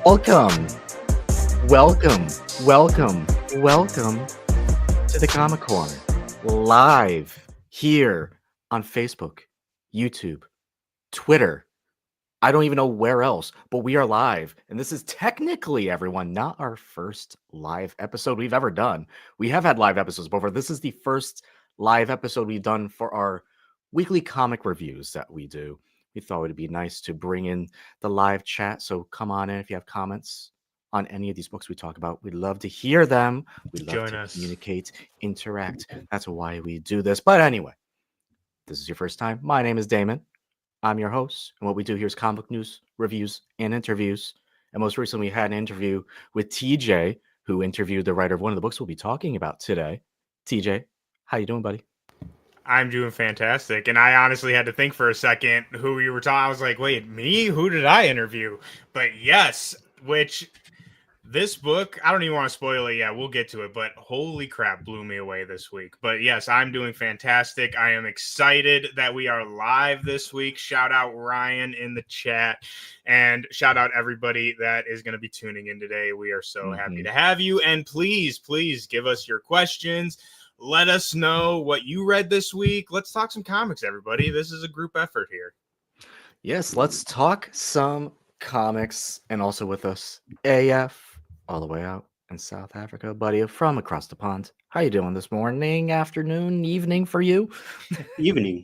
Welcome, welcome, welcome, welcome to the Comic Corner, live here on Facebook, YouTube, Twitter. I don't even know where else, but we are live. And this is technically, everyone, not our first live episode we've ever done. We have had live episodes before. This is the first live episode we've done for our weekly comic reviews that we do. We thought it would be nice to bring in the live chat. So come on in if you have comments on any of these books we talk about. We'd love to hear them. We'd love Join to us. communicate, interact. That's why we do this. But anyway, this is your first time. My name is Damon. I'm your host, and what we do here is comic news, reviews, and interviews. And most recently, we had an interview with TJ, who interviewed the writer of one of the books we'll be talking about today. TJ, how you doing, buddy? I'm doing fantastic. And I honestly had to think for a second who you were talking. I was like, wait, me? Who did I interview? But yes, which this book, I don't even want to spoil it yet. We'll get to it. But holy crap, blew me away this week. But yes, I'm doing fantastic. I am excited that we are live this week. Shout out Ryan in the chat. And shout out everybody that is going to be tuning in today. We are so happy to have you. And please, please give us your questions. Let us know what you read this week. Let's talk some comics, everybody. This is a group effort here. Yes, let's talk some comics. And also with us, AF, all the way out in South Africa, buddy, from across the pond. How you doing this morning, afternoon, evening for you? Evening.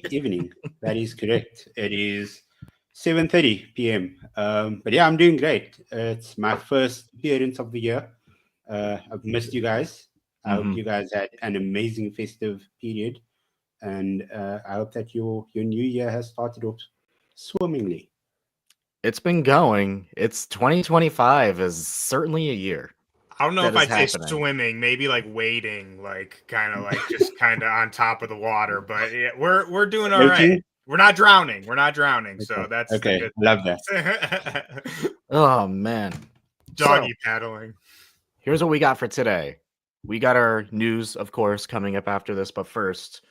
That is correct. It is 7:30 p.m. But yeah, I'm doing great. It's my first appearance of the year. I've missed you guys. I hope you guys had an amazing festive period, and I hope that your new year has started off swimmingly. It's been going. It's 2025 is certainly a year. I don't know That if is I'd say happening. swimming, maybe like wading, like kind of like just kind of on top of the water. But yeah, we're doing all right. Floating? We're not drowning. We're not drowning. So that's Okay. the Love that. good. Oh, man. Doggy So, paddling. here's what we got for today. We got our news, of course, coming up after this. But first,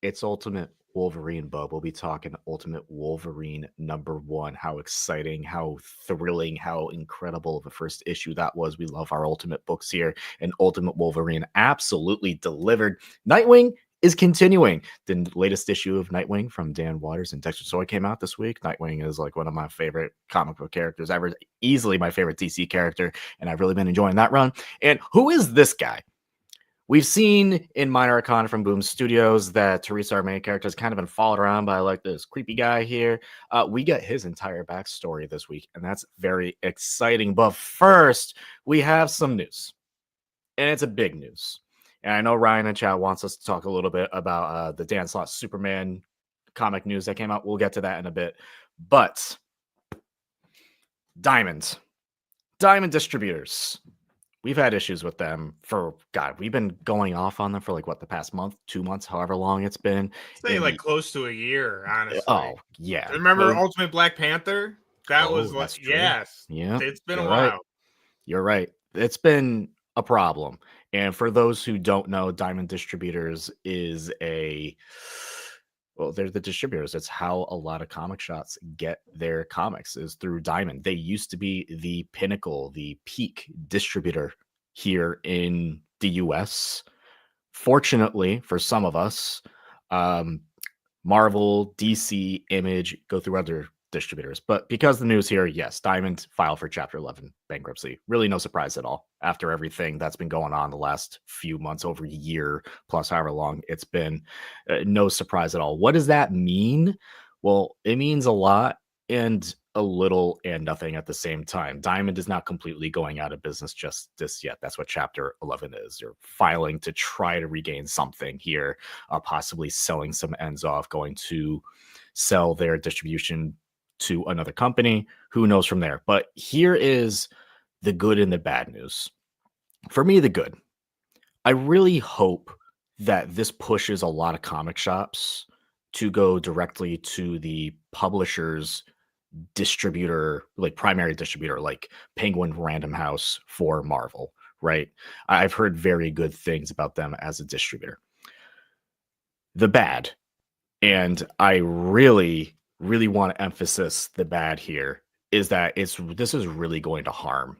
it's Ultimate Wolverine, bub. We'll be talking Ultimate Wolverine #1. How exciting, how thrilling, how incredible of a first issue that was. We love our Ultimate books here. And Ultimate Wolverine absolutely delivered. Nightwing is continuing. The latest issue of Nightwing from Dan Waters and Dexter Soy came out this week. Nightwing is like one of my favorite comic book characters ever, easily my favorite DC character, and I've really been enjoying that run. And who is this guy? We've seen in Minor Arcana from Boom Studios that Teresa, our main character, has kind of been followed around by like this creepy guy here. We get his entire backstory this week, and that's very exciting. But first, we have some news, and it's a big news. And I know Ryan in chat wants us to talk a little bit about the Dan Slott Superman comic news that came out. We'll get to that in a bit. But Diamond Distributors. We've had issues with them for, God, we've been going off on them for like, what, the past month, 2 months, however long it's been. Say like close to a year, honestly. Oh, yeah. Remember Ultimate Black Panther? That was like, yes. Yeah. It's been a while. You're right. It's been a problem. And for those who don't know, Diamond Distributors is they're the distributors. It's how a lot of comic shops get their comics, is through Diamond. They used to be the pinnacle, the peak distributor here in the US. Fortunately, for some of us, Marvel, DC, Image go through other distributors. But because the news here, yes, Diamond filed for Chapter 11 bankruptcy. Really no surprise at all after everything that's been going on the last few months, over a year plus however long it's been. No surprise at all. What does that mean? Well, it means a lot and a little and nothing at the same time. Diamond is not completely going out of business just this yet. That's what Chapter 11 is. They're filing to try to regain something here, possibly selling some ends off, going to sell their distribution to another company. Who knows from there? But here is the good and the bad news. For me, the good. I really hope that this pushes a lot of comic shops to go directly to the publisher's distributor, like primary distributor, like Penguin Random House for Marvel, right? I've heard very good things about them as a distributor. The bad, and I really want to emphasize the bad here, is that this is really going to harm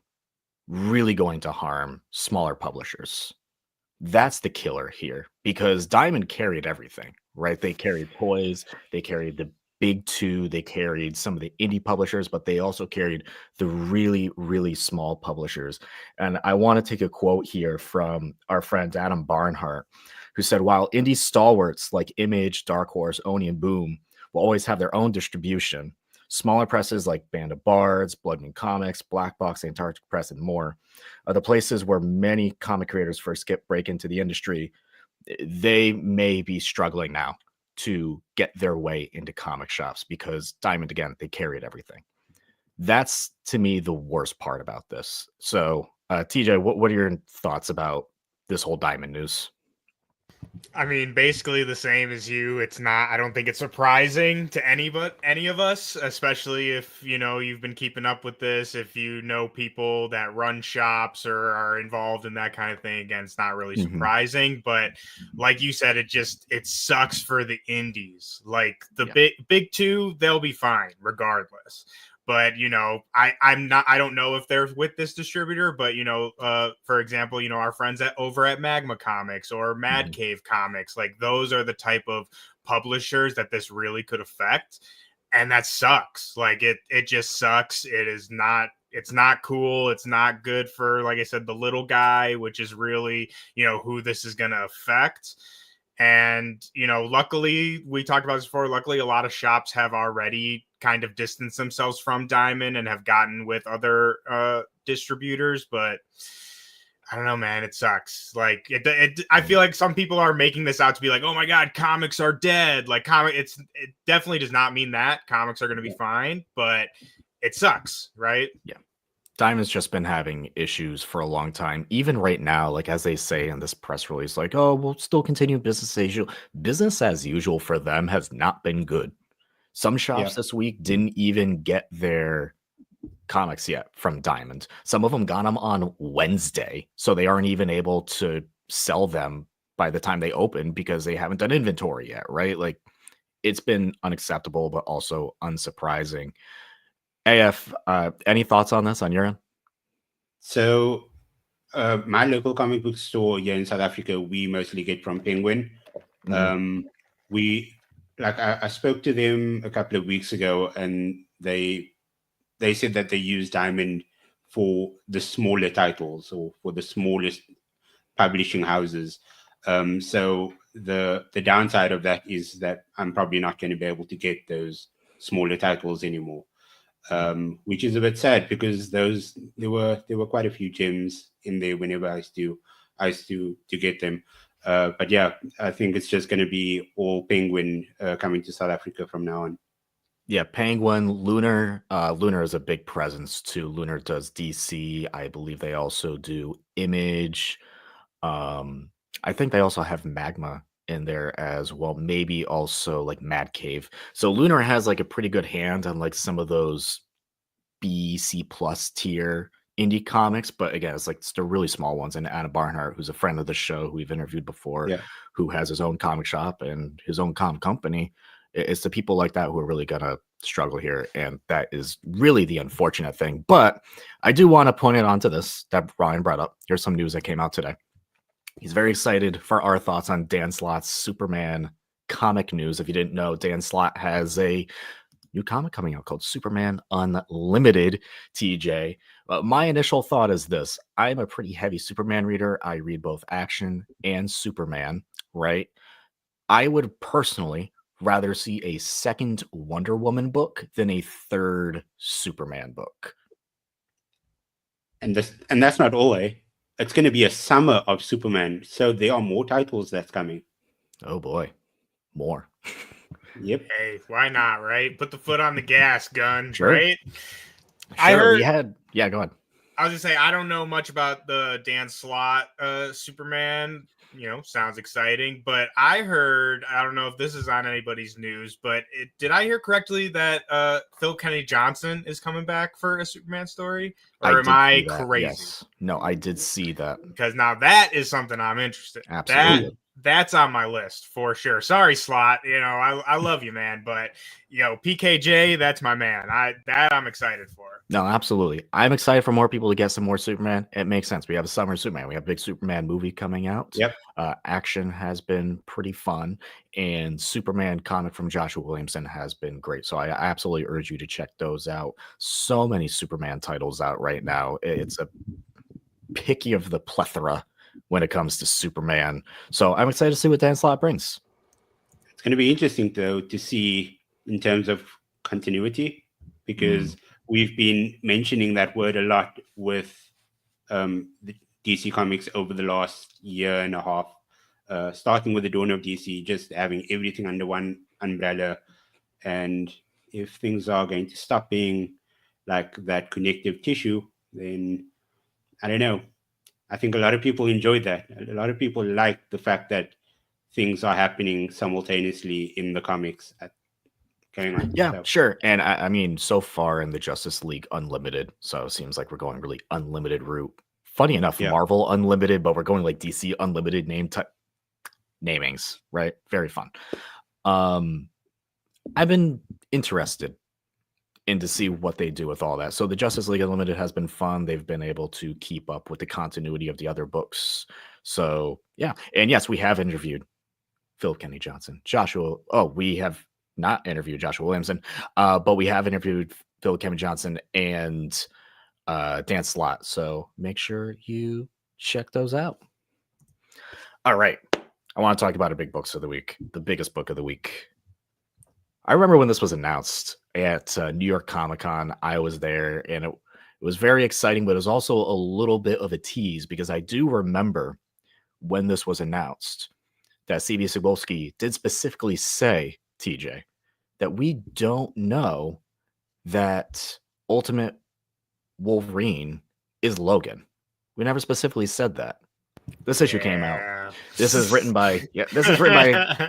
smaller publishers. That's the killer here, because Diamond carried everything, right? They carried toys, they carried the big two, they carried some of the indie publishers, but they also carried the really, really small publishers. And I want to take a quote here from our friend Adam Barnhart, who said, while indie stalwarts like Image, Dark Horse, Oni, and Boom will always have their own distribution, smaller presses like Band of Bards, Blood Moon Comics, Black Box, Antarctic Press, and more are the places where many comic creators first break into the industry. They may be struggling now to get their way into comic shops because Diamond, again, they carried everything. That's, to me, the worst part about this. So, TJ, what are your thoughts about this whole Diamond news? I mean, basically the same as you. It's not, I don't think it's surprising to any of us, especially if, you've been keeping up with this, if you know people that run shops or are involved in that kind of thing. Again, it's not really surprising, but like you said, it sucks for the indies. Like the big two, they'll be fine regardless. But, I don't know if they're with this distributor, but, for example, our friends over at Magma Comics or Mad Cave Comics, like those are the type of publishers that this really could affect. And that sucks. Like it just sucks. It's not cool. It's not good for, like I said, the little guy, which is really, who this is going to affect. And, luckily, we talked about this before. Luckily, a lot of shops have already kind of distanced themselves from Diamond and have gotten with other distributors. But I don't know, man. It sucks. Like, I feel like some people are making this out to be like, oh my God, comics are dead. Like, it definitely does not mean that. Comics are going to be fine, but it sucks, right? Yeah. Diamond's just been having issues for a long time. Even right now, like as they say in this press release, like, oh, we'll still continue business as usual. Business as usual for them has not been good. Some shops this week didn't even get their comics yet from Diamond. Some of them got them on Wednesday, so they aren't even able to sell them by the time they open because they haven't done inventory yet, right? Like, it's been unacceptable, but also unsurprising. AF, any thoughts on this on your end? So, my local comic book store here in South Africa, we mostly get from Penguin. I spoke to them a couple of weeks ago, and they said that they use Diamond for the smaller titles or for the smallest publishing houses. So the downside of that is that I'm probably not going to be able to get those smaller titles anymore. Which is a bit sad because there were quite a few gems in there whenever I used to get them. But yeah, I think it's just going to be all Penguin coming to South Africa from now on. Yeah, Penguin, Lunar. Lunar is a big presence too. Lunar does DC. I believe they also do Image. I think they also have Magma in there as well. Maybe also like Mad Cave. So Lunar has like a pretty good hand on like some of those B, C plus tier indie comics, but again, it's the really small ones. And Adam Barnhart, who's a friend of the show, who we've interviewed before, who has his own comic shop and his own comic company, it's the people like that who are really gonna struggle here, and that is really the unfortunate thing. But I do want to point it onto this that Ryan brought up. Here's some news that came out today. He's very excited for our thoughts on Dan Slott's Superman comic news. If you didn't know, Dan Slott has a new comic coming out called Superman Unlimited, TJ. My initial thought is this. I'm a pretty heavy Superman reader. I read both action and Superman, right? I would personally rather see a second Wonder Woman book than a third Superman book. And that's not all, eh? It's going to be a summer of Superman, so there are more titles that's coming. Oh boy, more. Yep. Hey, why not, right? Put the foot on the gas, gun, Sure. right? Sure, I heard. Go ahead. I was just saying, I don't know much about the Dan Slott Superman. Sounds exciting, but I heard, I don't know if this is on anybody's news, but did I hear correctly that Phil Kennedy Johnson is coming back for a Superman story? Or am I crazy? Yes. No, I did see that. Because now that is something I'm interested in. Absolutely. That's on my list for sure. Sorry, Slot. I love you, man, but PKJ, that's my man. I'm excited for. No, absolutely. I'm excited for more people to get some more Superman. It makes sense. We have a summer Superman. We have a big Superman movie coming out. Yep. Action has been pretty fun, and Superman comic from Joshua Williamson has been great. So I absolutely urge you to check those out. So many Superman titles out right now. It's a picky of the plethora when it comes to Superman. So I'm excited to see what Dan Slott brings. It's going to be interesting, though, to see in terms of continuity, because we've been mentioning that word a lot with the DC Comics over the last year and a half, starting with the dawn of DC, just having everything under one umbrella. And if things are going to stop being like that connective tissue, then I don't know. I think a lot of people enjoyed that. A lot of people like the fact that things are happening simultaneously in the comics going on. Yeah, So, sure. And I mean, so far in the Justice League Unlimited, so it seems like we're going really unlimited route. Funny enough, Yeah. Marvel Unlimited, but we're going like DC Unlimited namings, right? Very fun. I've been interested in to see what they do with all that. So the Justice League Unlimited has been fun. They've been able to keep up with the continuity of the other books. So yeah. And yes, we have interviewed Phil Kenny Johnson, Joshua. Oh, we have not interviewed Joshua Williamson, but we have interviewed Phil Kenny Johnson and Dan Slott. So make sure you check those out. All right. I want to talk about our big books of the week, the biggest book of the week. I remember when this was announced at New York Comic-Con. I was there, and it was very exciting, but it was also a little bit of a tease, because I do remember when this was announced that C.B. Cebulski did specifically say, TJ, that we don't know that Ultimate Wolverine is Logan. We never specifically said that. This issue came out. This is written by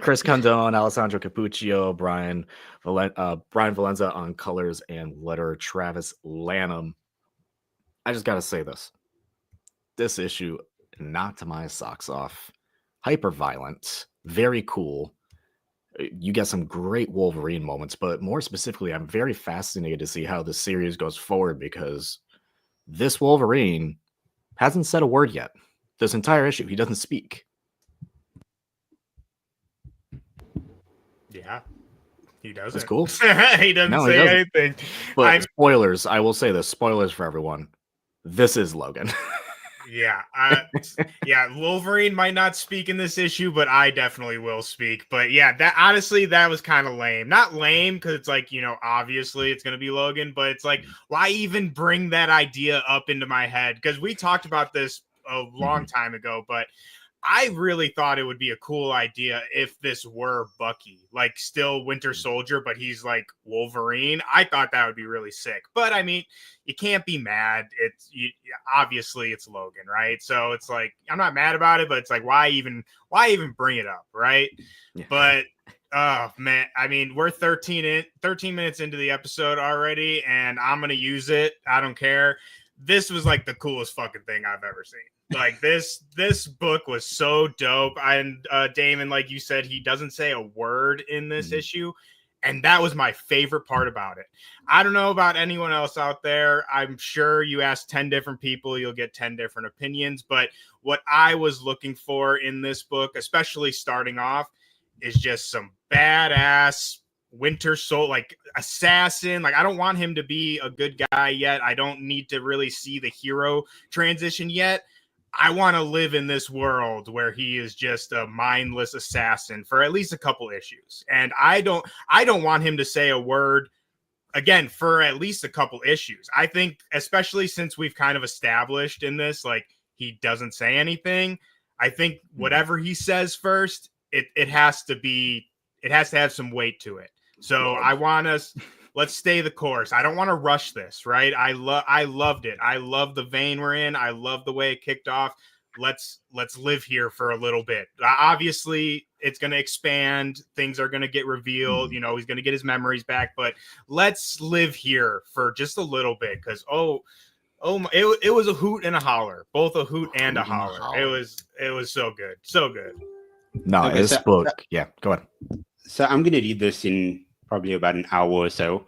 Chris Condon, Alessandro Cappuccio, Brian Valenza on colors, and letter Travis Lanham. I just gotta say this. This issue knocked my socks off. Hyper violent, very cool. You get some great Wolverine moments, but more specifically, I'm very fascinated to see how the series goes forward, because this Wolverine hasn't said a word yet. This entire issue, he doesn't speak. Yeah, he doesn't. That's cool. He doesn't say anything. But spoilers, I will say this, spoilers for everyone. This is Logan. Yeah, Wolverine might not speak in this issue, but I definitely will speak. But yeah, that honestly, that was kind of lame. Not lame because it's like, obviously it's going to be Logan, but it's like, why even bring that idea up into my head? Because we talked about this a long time ago, but I really thought it would be a cool idea if this were Bucky, like still Winter Soldier, but he's like Wolverine. I thought that would be really sick. But I mean, you can't be mad. Obviously it's Logan, right? So it's like, I'm not mad about it, but it's like, why even bring it up, right? Yeah. But oh man, I mean, we're 13 minutes into the episode already, and I'm gonna use it. I don't care. This was like the coolest fucking thing I've ever seen. Like this book was so dope. And Damon, like you said, he doesn't say a word in this issue. And that was my favorite part about it. I don't know about anyone else out there. I'm sure you ask 10 different people, you'll get 10 different opinions. But what I was looking for in this book, especially starting off, is just some badass Winter Soul, like assassin. Like, I don't want him to be a good guy yet. I don't need to really see the hero transition yet. I want to live in this world where he is just a mindless assassin for at least a couple issues. And I don't want him to say a word again for at least a couple issues. I think, especially since we've kind of established in this, like, he doesn't say anything. I think whatever he says first, it has to have some weight to it. So I want us, let's stay the course. I don't want to rush this, right? I loved it. I love the vein we're in. I love the way it kicked off. Let's live here for a little bit. Obviously, it's going to expand. Things are going to get revealed. He's going to get his memories back. But let's live here for just a little bit, because it was a hoot and a holler, both a hoot and a holler. It was so good, so good. No, Okay, this book. Yeah, go ahead. So I'm going to read this in probably about an hour or so.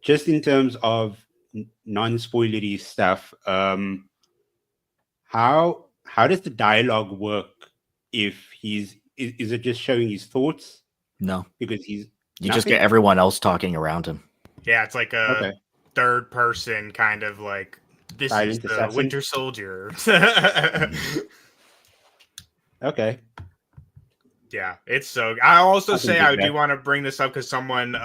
Just in terms of non-spoilery stuff, how does the dialogue work if is it just showing his thoughts? No, Because he's you just get nothing? everyone else talking around him. Yeah, it's like a Okay. third person kind of like this is Silent the assassin? Winter Soldier. Okay. Yeah, it's so. I also I can say dig I do that. want to bring this up because someone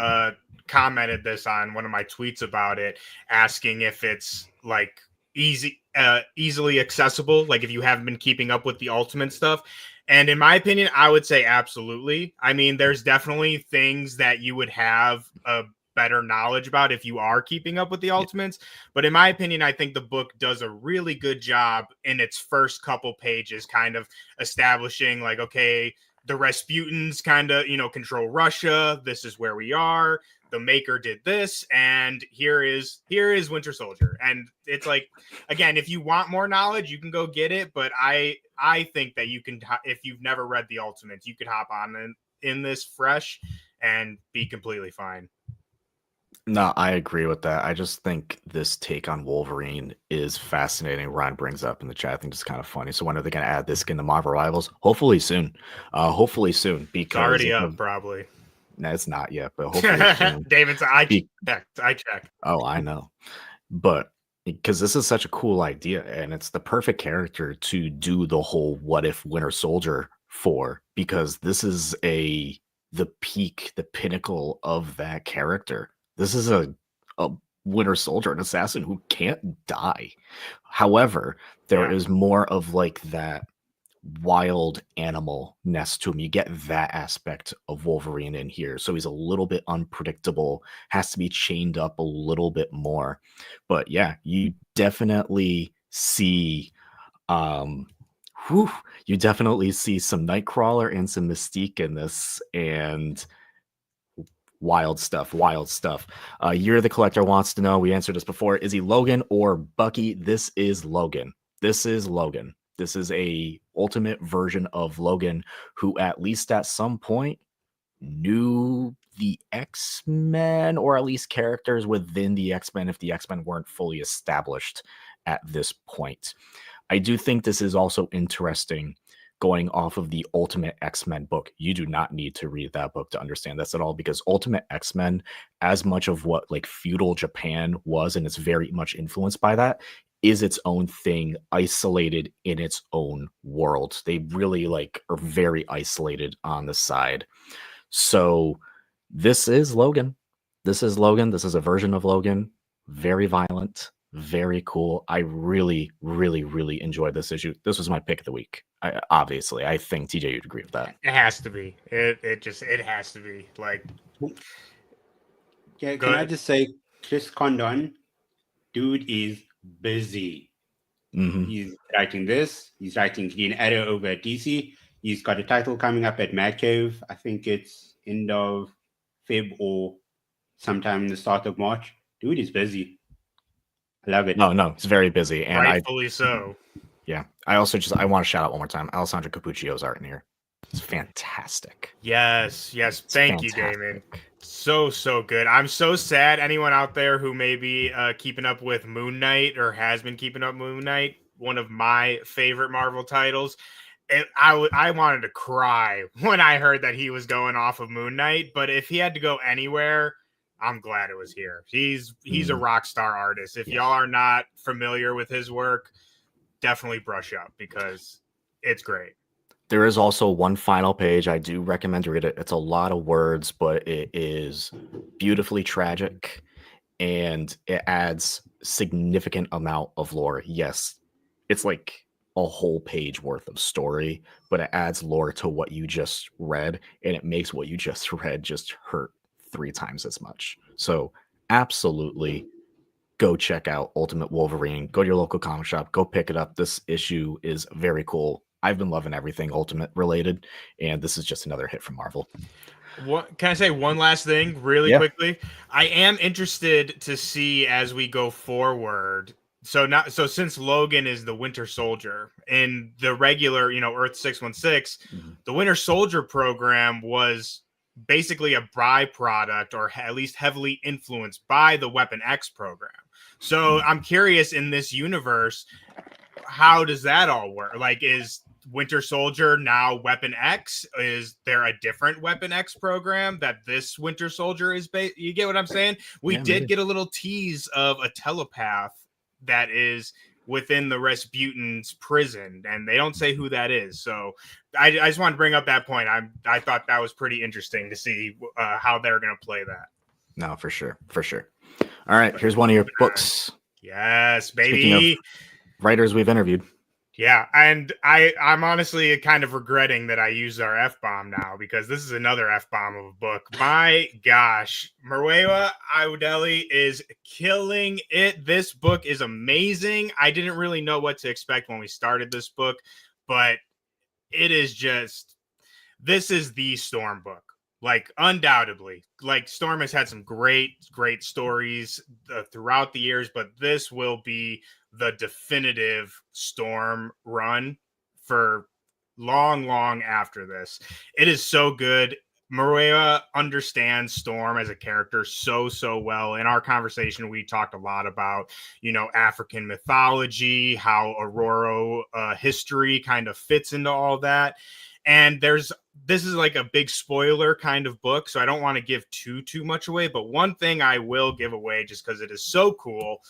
commented this on one of my tweets about it, asking if it's like easily accessible, like if you haven't been keeping up with the Ultimate stuff. And in my opinion, I would say absolutely. I mean, there's definitely things that you would have a better knowledge about if you are keeping up with the Ultimates. But in my opinion, I think the book does a really good job in its first couple pages, kind of establishing like, okay, the Rasputins kind of, control Russia. This is where we are. The Maker did this, and here is Winter Soldier. And it's like, again, if you want more knowledge, you can go get it. But I think that you can, if you've never read the Ultimates, you could hop on in this fresh and be completely fine. No, I agree with that. I just think this take on Wolverine is fascinating. Ryan brings up in the chat. I think it's kind of funny. So when are they going to add this in the Marvel Rivals? Hopefully soon. Hopefully soon, It's because already up, probably. no, it's not yet, but hopefully soon. David's, I checked. Oh, I know. But because this is such a cool idea, and it's the perfect character to do the whole what if Winter Soldier for, because this is the peak, the pinnacle of that character. This is a Winter Soldier, an assassin who can't die. However, there is more of like that wild animal-ness to him. You get that aspect of Wolverine in here. So he's a little bit unpredictable, has to be chained up a little bit more. But yeah, you definitely see you definitely see some Nightcrawler and some Mystique in this, and wild stuff. You're the Collector wants to know, we answered this before, is he Logan or Bucky? This is Logan. This is a ultimate version of Logan who at least at some point knew the X-Men, or at least characters within the X-Men if the X-Men weren't fully established at this point. I do think this is also interesting going off of the Ultimate X-Men book. You do not need to read that book to understand this at all, because Ultimate X-Men, as much of what like feudal Japan was, and it's very much influenced by that, is its own thing, isolated in its own world. They really like are very isolated on the side. So this is Logan. This is a version of Logan. Very violent, very cool. I really, really, really enjoyed this issue. This was my pick of the week. Obviously, I think TJ, you'd agree with that. It has to be. It has to be. Like, Yeah, can I just say, Chris Condon, dude is busy. Mm-hmm. He's writing this. He's writing Green Arrow over at DC. He's got a title coming up at Mad Cave. I think it's end of Feb or sometime in the start of March. Dude is busy. I love it. No, it's very busy, and rightfully so. Yeah, I also I want to shout out one more time Alessandro Cappuccio's art in here. It's fantastic. Yes. Thank you, Damon. So good. I'm so sad. Anyone out there who may be keeping up with Moon Knight or has been keeping up Moon Knight, one of my favorite Marvel titles. I wanted to cry when I heard that he was going off of Moon Knight. But if he had to go anywhere, I'm glad it was here. He's a rock star artist. If y'all are not familiar with his work, definitely brush up because it's great. There is also one final page I do recommend to read it. It's a lot of words, but it is beautifully tragic, and it adds significant amount of lore. Yes, it's like a whole page worth of story, but it adds lore to what you just read, and it makes what you just read just hurt 3 times as much. So absolutely go check out Ultimate Wolverine. Go to your local comic shop. Go pick it up. This issue is very cool. I've been loving everything Ultimate related, and this is just another hit from Marvel. What can I say? One last thing really quickly. I am interested to see as we go forward So since Logan is the Winter Soldier in the regular, Earth 616, the Winter Soldier program was basically a byproduct, or at least heavily influenced by the Weapon X program. So I'm curious, in this universe, how does that all work? Like, is Winter Soldier now Weapon X? Is there a different Weapon X program that this Winter Soldier is based? You get what I'm saying? We did get a little tease of a telepath that is within the Rasputin's prison, and they don't say who that is. So I just want to bring up that point. I thought that was pretty interesting to see how they're going to play that. No, for sure. All right, here's one of your books. Yes, baby. Speaking of writers we've interviewed. Yeah, and I'm honestly kind of regretting that I used our F-bomb now, because this is another F-bomb of a book. My gosh, Murewa Iwudeli is killing it. This book is amazing. I didn't really know what to expect when we started this book, but it is just, this is the Storm book. Like, undoubtedly. Like, Storm has had some great stories throughout the years, but this will be the definitive Storm run for long after this. It is so good. Murewa understands Storm as a character so well. In our conversation, we talked a lot about, African mythology, how Aurora history kind of fits into all that. And this is like a big spoiler kind of book, so I don't want to give too much away. But one thing I will give away, just because it is so cool,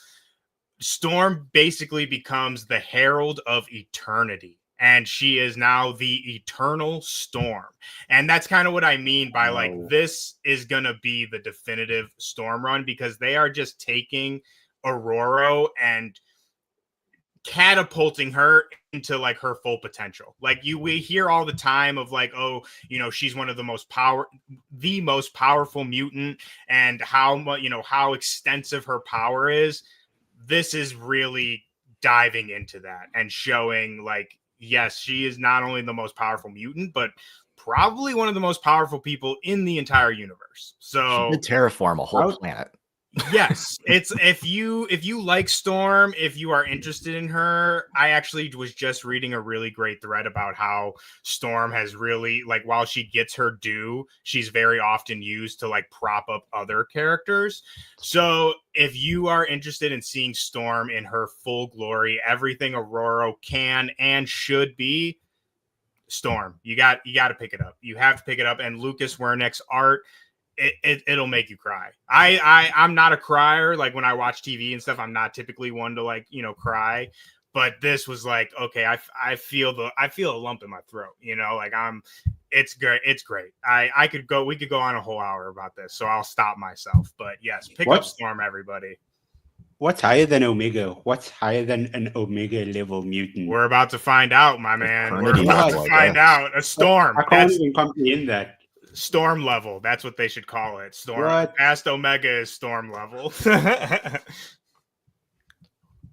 Storm basically becomes the Herald of Eternity, and she is now the Eternal Storm. And that's kind of what I mean by like, this is going to be the definitive Storm run, because they are just taking Aurora and catapulting her into like her full potential. Like, we hear all the time of like, oh, she's one of the most powerful mutant, and how much, how extensive her power is. This is really diving into that and showing like, yes, she is not only the most powerful mutant, but probably one of the most powerful people in the entire universe. So she did terraform a whole planet. Yes, it's if you like Storm, if you are interested in her, I actually was just reading a really great thread about how Storm has really, like, while she gets her due, she's very often used to like prop up other characters. So if you are interested in seeing Storm in her full glory, everything Aurora can and should be, Storm, you got to pick it up. You have to pick it up. And Lucas Wernick's art, it'll make you cry. I'm not a crier. Like, when I watch TV and stuff, I'm not typically one to like, cry. But this was like, okay, I feel a lump in my throat, like it's great. It's great. We could go on a whole hour about this, so I'll stop myself. But yes, pick up Storm, everybody. What's higher than Omega? What's higher than an Omega level mutant? We're about to find out, my man. We're about to find out. A Storm. I can't even comprehend that. Storm level. That's what they should call it. Storm. What? Past Omega is Storm level.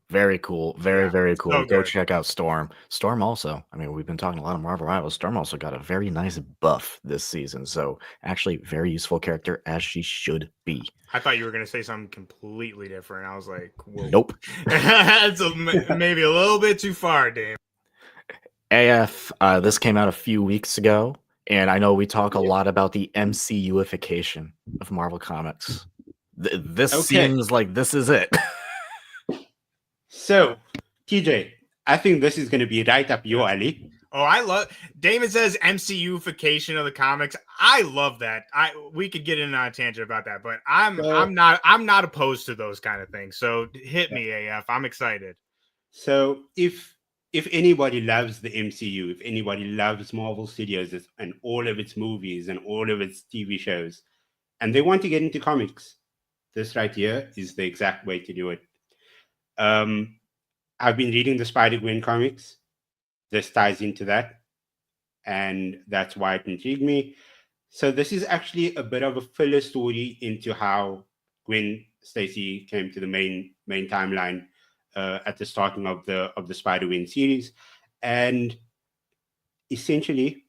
Very cool. Very cool. So Go good. check out Storm. Storm also, I mean, we've been talking a lot of Marvel Rivals. Storm also got a very nice buff this season. So actually very useful character, as she should be. I thought you were going to say something completely different. I was like, whoa. Nope. That's maybe a little bit too far, Dame. AF, this came out a few weeks ago. And I know we talk a lot about the MCUification of Marvel Comics. This seems like this is it. So, TJ, I think this is going to be right up your alley. Oh, I love. Damon says MCUification of the comics. I love that. We could get in on a tangent about that, but I'm not opposed to those kind of things. So hit me, AF. I'm excited. So if anybody loves the MCU, if anybody loves Marvel Studios and all of its movies and all of its TV shows, and they want to get into comics, this right here is the exact way to do it. I've been reading the Spider-Gwen comics. This ties into that, and that's why it intrigued me. So this is actually a bit of a filler story into how Gwen Stacy came to the main timeline at the starting of the Spider-Gwen series. And essentially,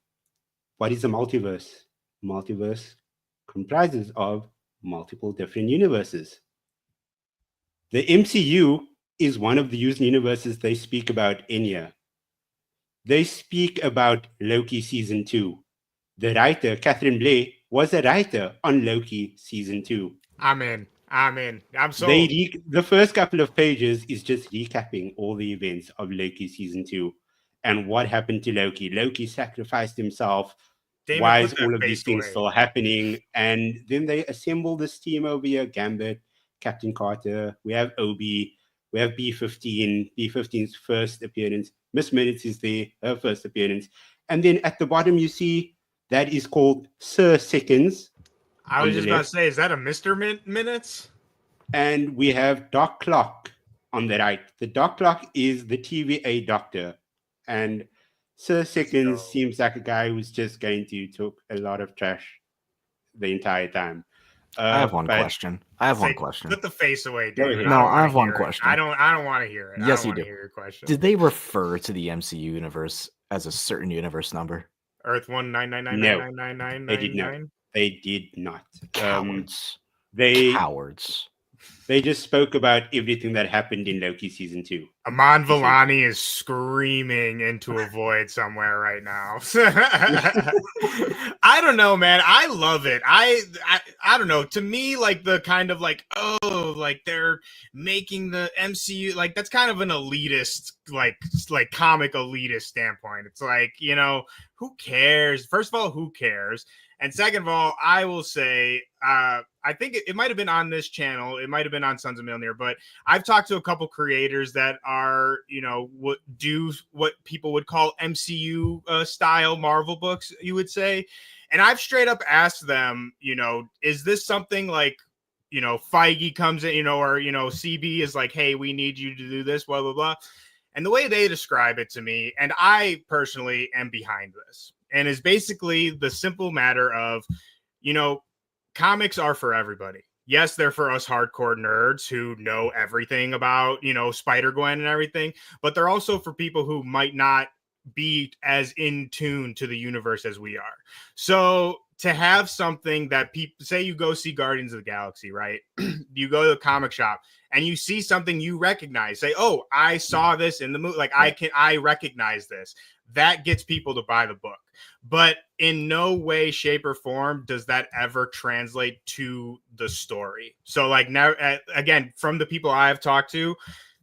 what is a multiverse? Multiverse comprises of multiple different universes. The MCU is one of the used universes they speak about in here. They speak about Loki season 2. The writer, Catherine Blair, was a writer on Loki season 2. I'm in. I'm sold. The first couple of pages is just recapping all the events of Loki season 2 and what happened to Loki. Loki sacrificed himself. Damon, Why put is that all of face these things away. still happening? And then they assemble this team over here: Gambit, Captain Carter. We have Obi. We have B-15. B-15's first appearance. Miss Minutes is there, her first appearance. And then at the bottom, you see that is called Sir Seconds. I was just about to say, is that a Mr. Minutes? And we have Doc Clock on the right. The Doc Clock is the TVA doctor. And Sir Seconds seems like a guy who's just going to talk a lot of trash the entire time. I have one question. Put the face away, David. No, I have one question. I don't want to hear it. Yes, you do. Hear your question. Did they refer to the MCU universe as a certain universe number? Earth 199999999? No, they did not. They did not. Cowards. Cowards. They just spoke about everything that happened in Loki season 2. Amon Villani is screaming into a void somewhere right now. I don't know, man. I love it. I don't know. To me, like the kind of like, oh, like they're making the MCU, like that's kind of an elitist, like comic elitist standpoint. It's like, you know, who cares? First of all, who cares? And second of all, I will say, I think it might have been on this channel. It might have been on Sons of Mjolnir, but I've talked to a couple creators that are, you know, what people would call MCU style Marvel books, you would say. And I've straight up asked them, you know, is this something like, you know, Feige comes in, you know, or, you know, CB is like, hey, we need you to do this, blah, blah, blah. And the way they describe it to me, and I personally am behind this, and is basically the simple matter of, you know, comics are for everybody. Yes, they're for us hardcore nerds who know everything about, you know, Spider-Gwen and everything, but they're also for people who might not be as in tune to the universe as we are. So to have something that people say, you go see Guardians of the Galaxy, right? You go to the comic shop and you see something you recognize, say, oh, I saw this in the movie. Like I recognize this. That gets people to buy the book. But in no way, shape, or form does that ever translate to the story. So like now, again, from the people I have talked to,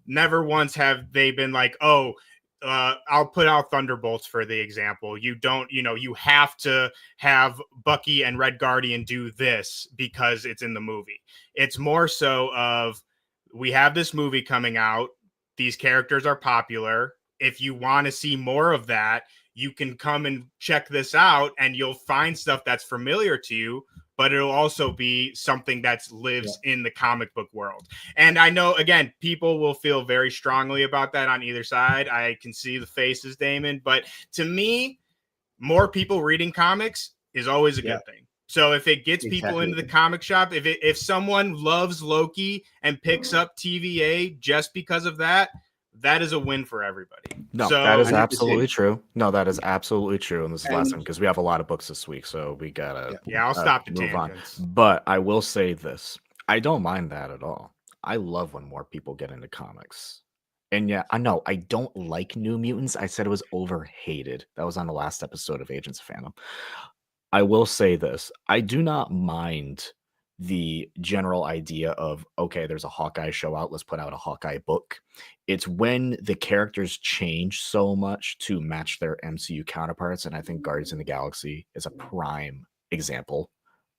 never once have they been like, oh, I'll put out Thunderbolts for the example. You don't, you know, you have to have Bucky and Red Guardian do this because it's in the movie. It's more so of, we have this movie coming out. These characters are popular. If you want to see more of that, you can come and check this out and you'll find stuff that's familiar to you, but it'll also be something that lives in the comic book world. And I know, again, people will feel very strongly about that on either side. I can see the faces, Damon, but to me, more people reading comics is always a good thing. So if it gets people into the comic shop, if someone loves Loki and picks up TVA just because of that, that is a win for everybody. No, so, that is absolutely true. No, that is absolutely true. And this is last time because we have a lot of books this week, so we gotta I'll stop the move tangents. on. But I will say this: I don't mind that at all. I love when more people get into comics. And yeah, I know I don't like New Mutants. I said it was overhated. That was on the last episode of Agents of Fandom. I will say this: I do not mind the general idea of, okay, there's a Hawkeye show out, let's put out a Hawkeye book. It's when the characters change so much to match their MCU counterparts, and I think Guardians of the Galaxy is a prime example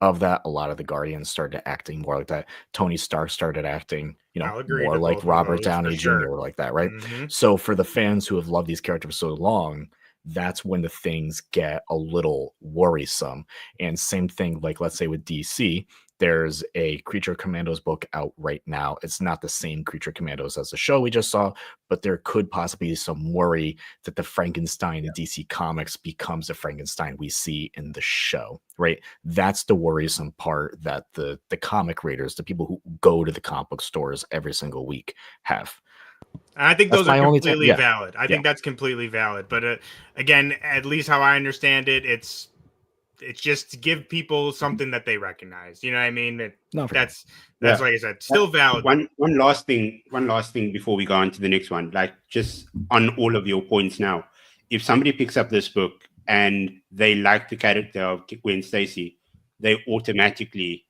of that. A lot of the Guardians started acting more like that. Tony Stark started acting, you know, more like Robert Downey Jr., like that, right? Mm-hmm. So for the fans who have loved these characters for so long, that's when the things get a little worrisome. And same thing, like let's say with DC, there's a Creature Commandos book out right now. It's not the same Creature Commandos as the show we just saw, but there could possibly be some worry that the Frankenstein in DC Comics becomes the Frankenstein we see in the show, right? That's the worrisome part that the comic readers, the people who go to the comic book stores every single week have. And I think those are completely valid. I think that's completely valid. But again, at least how I understand it, it's it's just to give people something that they recognize. You know what I mean? That's Yeah. like I said, still valid. One last thing before we go on to the next one. Like, just on all of your points now, if somebody picks up this book and they like the character of Gwen Stacy, they automatically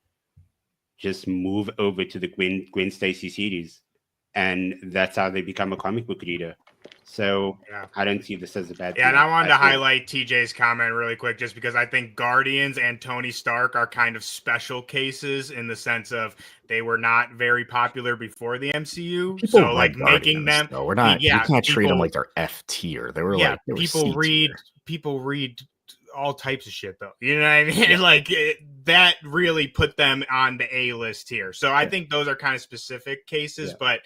just move over to the Gwen Stacy series, and that's how they become a comic book reader. So I don't see this as a bad thing. Yeah, and I wanted to highlight TJ's comment really quick, just because I think Guardians and Tony Stark are kind of special cases in the sense of they were not very popular before the MCU. People so like making them, though. We're not. You can't treat them like they're F tier. They were like they were people read all types of shit though. You know what I mean? Like that really put them on the A list here. So I think those are kind of specific cases, but.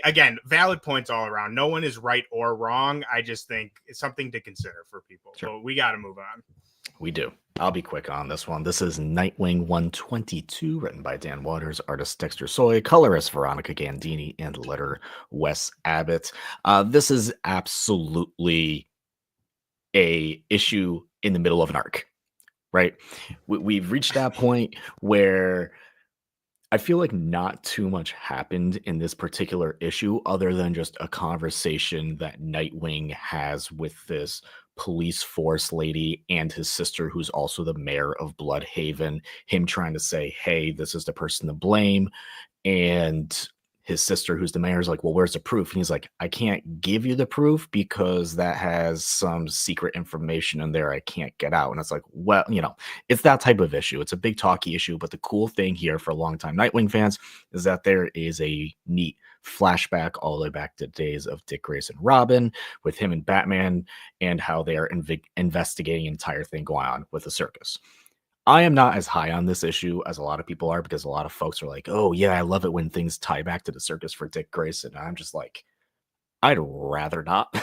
Again, valid points all around. No one is right or wrong. I just think it's something to consider for people. Sure. So we got to move on. We do. I'll be quick on this one. This is Nightwing 122, written by Dan Waters, artist Dexter Soy, colorist Veronica Gandini, and letter Wes Abbott. This is absolutely a issue in the middle of an arc, right? We've reached that point where I feel like not too much happened in this particular issue other than just a conversation that Nightwing has with this police force lady and his sister, who's also the mayor of Bloodhaven, him trying to say, hey, this is the person to blame. And his sister, who's the mayor, is like, well, where's the proof? And he's like, I can't give you the proof because that has some secret information in there I can't get out. And it's like, well, it's that type of issue. It's a big talky issue. But the cool thing here for longtime Nightwing fans is that there is a neat flashback all the way back to the days of Dick Grayson and Robin with him and Batman and how they are investigating the entire thing going on with the circus. I am not as high on this issue as a lot of people are, because a lot of folks are like, oh, yeah, I love it when things tie back to the circus for Dick Grayson. And I'm just like, I'd rather not.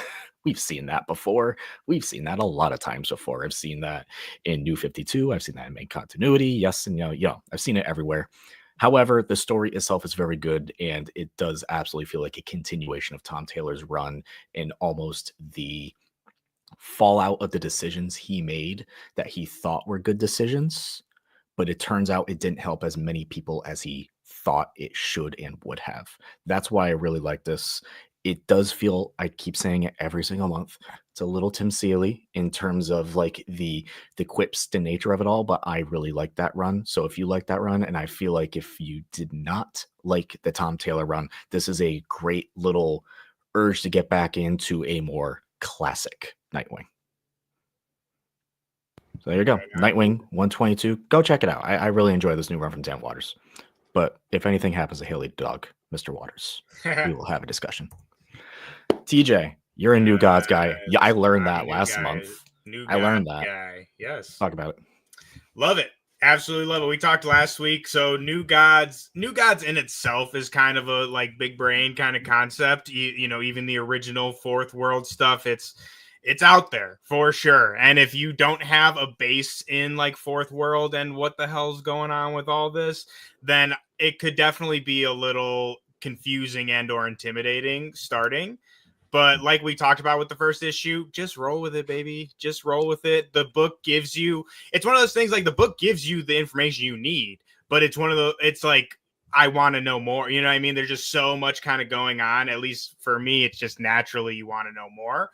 We've seen that before. We've seen that a lot of times before. I've seen that in New 52. I've seen that in main continuity. Yes, and I've seen it everywhere. However, the story itself is very good, and it does absolutely feel like a continuation of Tom Taylor's run in almost the fallout of the decisions he made that he thought were good decisions, but it turns out it didn't help as many people as he thought it should and would have. That's why I really like this. It does feel, I keep saying it every single month, it's a little Tim Seeley in terms of like the quips, the nature of it all, but I really like that run. So if you like that run, and I feel like if you did not like the Tom Taylor run, this is a great little urge to get back into a more classic Nightwing. So there you go. Nightwing 122. Go check it out. I really enjoy this new run from Dan Waters. But if anything happens to Haley Dog, Mr. Waters, we will have a discussion. TJ, you're a New Gods guy. Yeah, I learned that last month. I learned that. Guy. Yes. Talk about it. Love it. Absolutely love it. We talked last week. So New Gods in itself is kind of a like big brain kind of concept. Even the original Fourth World stuff, it's out there for sure. And if you don't have a base in like Fourth World and what the hell's going on with all this, then it could definitely be a little confusing and or intimidating starting. But like we talked about with the first issue, just roll with it, baby. Just roll with it. The book gives you, it's one of those things like the book gives you the information you need, but it's like, I want to know more. You know what I mean? There's just so much kind of going on. At least for me, it's just naturally you want to know more.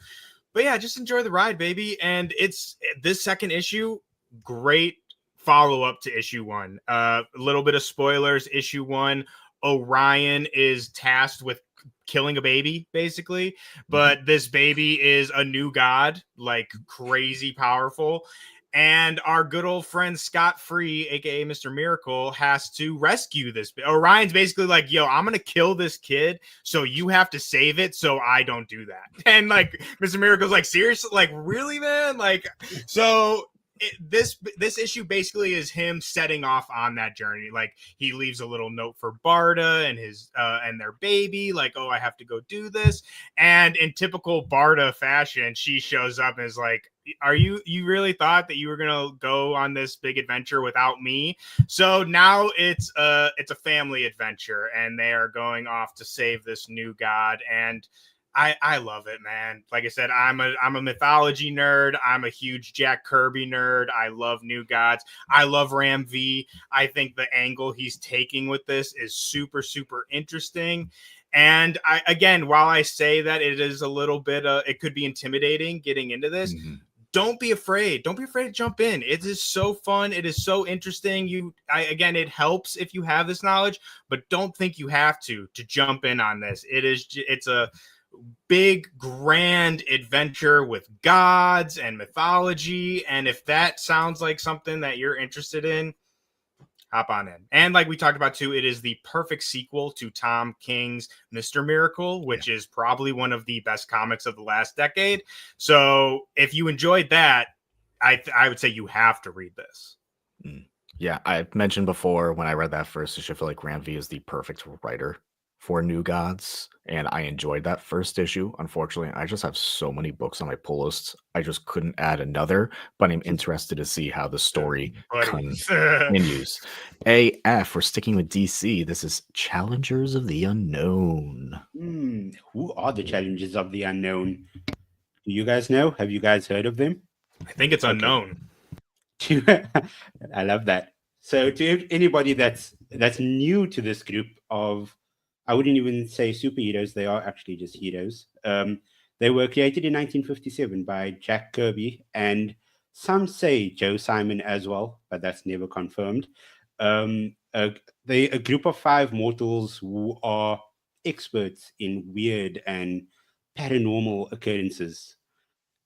But yeah, just enjoy the ride, baby. And it's this second issue, great follow-up to issue 1. A little bit of spoilers. Issue 1, Orion is tasked with killing a baby, basically. But this baby is a new god, like crazy powerful. And our good old friend Scott Free, aka Mr. Miracle, has to rescue this. Orion's basically like, yo, I'm gonna kill this kid, so you have to save it, so I don't do that. And like Mr. Miracle's like, seriously, like really, man? Like, so this issue basically is him setting off on that journey. Like he leaves a little note for Barda and his and their baby, like, oh, I have to go do this. And in typical Barda fashion, she shows up and is like, you really thought that you were gonna go on this big adventure without me? So now it's a family adventure, and they are going off to save this new god. And I love it, man. Like I said, I'm a mythology nerd. I'm a huge Jack Kirby nerd. I love New Gods. I love Ram V. I think the angle he's taking with this is super, super interesting. And again, while I say that it is a little bit, it could be intimidating getting into this. Mm-hmm. Don't be afraid. Don't be afraid to jump in. It is so fun. It is so interesting. Again, it helps if you have this knowledge, but don't think you have to jump in on this. It's a big, grand adventure with gods and mythology. And if that sounds like something that you're interested in, hop on in. And like we talked about too, it is the perfect sequel to Tom King's Mr. Miracle, which is probably one of the best comics of the last decade. So if you enjoyed that, I would say you have to read this. Yeah, I mentioned before when I read that first issue, I feel like Ram V is the perfect writer for New Gods, and I enjoyed that first issue. Unfortunately, I just have so many books on my pull lists. I just couldn't add another, but I'm interested to see how the story continues. AF, we're sticking with DC. This is Challengers of the Unknown. Who are the Challengers of the Unknown? Do you guys know? Have you guys heard of them? I think it's unknown. I love that. So to anybody that's new to this group of, I wouldn't even say superheroes, they are actually just heroes. They were created in 1957 by Jack Kirby, and some say Joe Simon as well, but that's never confirmed. They a group of 5 mortals who are experts in weird and paranormal occurrences.